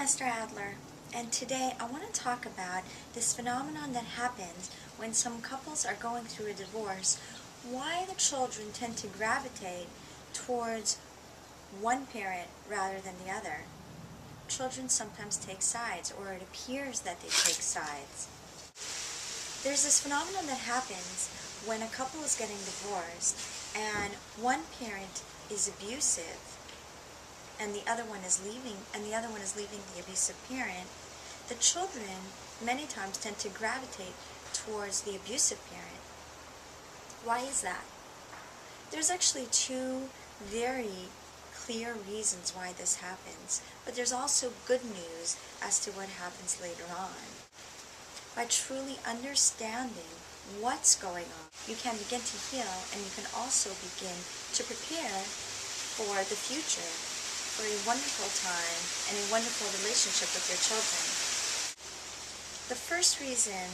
Esther Adler, and today I want to talk about this phenomenon that happens when some couples are going through a divorce, why the children tend to gravitate towards one parent rather than the other. Children sometimes take sides, or it appears that they take sides. There's this phenomenon that happens when a couple is getting divorced and one parent is abusive and the other one is leaving the abusive parent. The children many times tend to gravitate towards the abusive parent. Why is that? There's actually two very clear reasons why this happens, but there's also good news as to what happens later on. By truly understanding what's going on, you can begin to heal, and you can also begin to prepare for the future, for a wonderful time and a wonderful relationship with your children. The first reason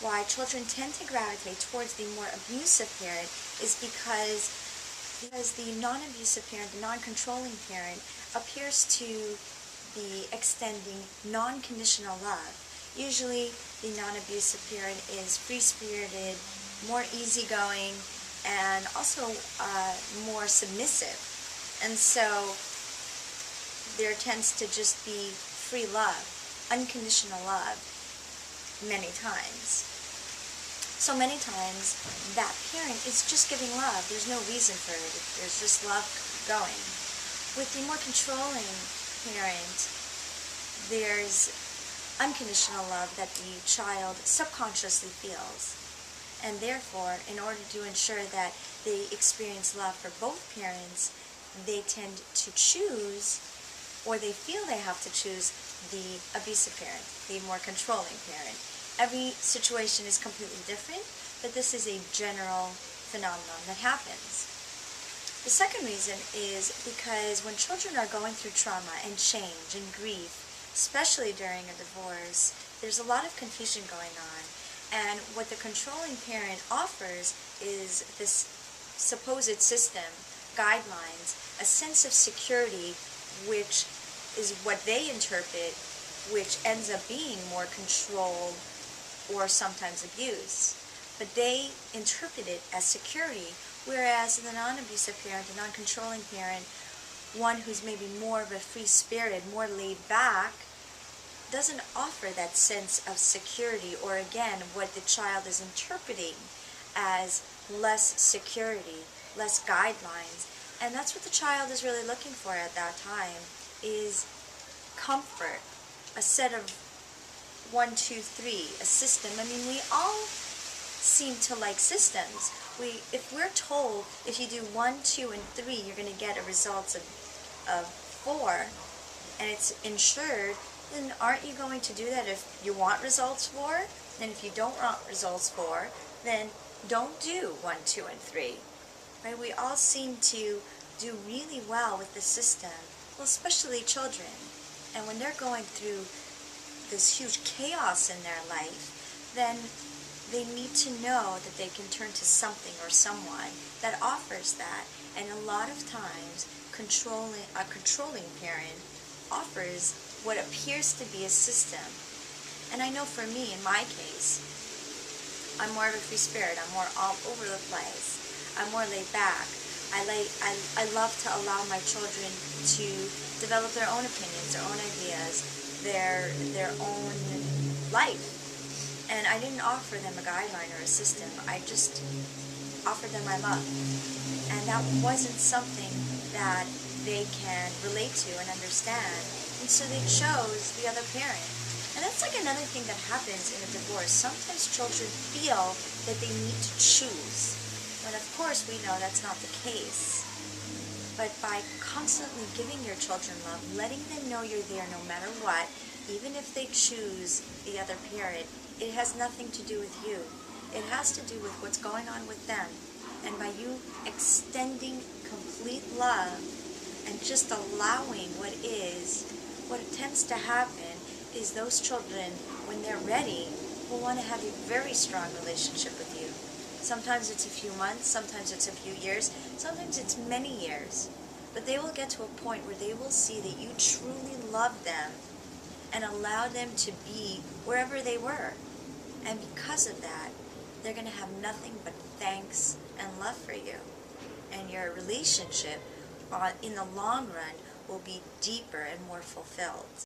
why children tend to gravitate towards the more abusive parent is because the non-abusive parent, the non-controlling parent, appears to be extending non-conditional love. Usually, the non-abusive parent is free-spirited, more easygoing, and also more submissive. And so, there tends to just be free love, unconditional love, many times. So many times, that parent is just giving love. There's no reason for it. There's just love going. With the more controlling parent, there's unconditional love that the child subconsciously feels. And therefore, in order to ensure that they experience love for both parents, they tend to choose, or they feel they have to choose, the abusive parent, the more controlling parent. Every situation is completely different, but this is a general phenomenon that happens. The second reason is because when children are going through trauma and change and grief, especially during a divorce, there's a lot of confusion going on. And what the controlling parent offers is this supposed system, guidelines, a sense of security, which is what they interpret, which ends up being more control or sometimes abuse. But they interpret it as security, whereas the non-abusive parent, the non-controlling parent, one who's maybe more of a free spirit, more laid back, doesn't offer that sense of security, or again, what the child is interpreting as less security, less guidelines. And that's what the child is really looking for at that time, is comfort, a set of 1, 2, 3, a system. I mean, we all seem to like systems. If we're told if you do 1, 2, and 3, you're going to get a result of 4, and it's ensured, then aren't you going to do that if you want results 4? And if you don't want results 4, then don't do 1, 2, and 3. Right? We all seem to do really well with the system, well, especially children. And when they're going through this huge chaos in their life, then they need to know that they can turn to something or someone that offers that. And a lot of times, a controlling parent offers what appears to be a system. And I know for me, in my case, I'm more of a free spirit. I'm more all over the place. I'm more laid back. I love to allow my children to develop their own opinions, their own ideas, their own life. And I didn't offer them a guideline or a system. I just offered them my love. And that wasn't something that they can relate to and understand. And so they chose the other parent. And that's like another thing that happens in a divorce. Sometimes children feel that they need to choose. But of course we know that's not the case. But by constantly giving your children love, letting them know you're there no matter what, even if they choose the other parent, it has nothing to do with you. It has to do with what's going on with them. And by you extending complete love and just allowing what is, what tends to happen is those children, when they're ready, will want to have a very strong relationship with you. Sometimes it's a few months, sometimes it's a few years, sometimes it's many years. But they will get to a point where they will see that you truly love them and allow them to be wherever they were. And because of that, they're going to have nothing but thanks and love for you. And your relationship in the long run will be deeper and more fulfilled.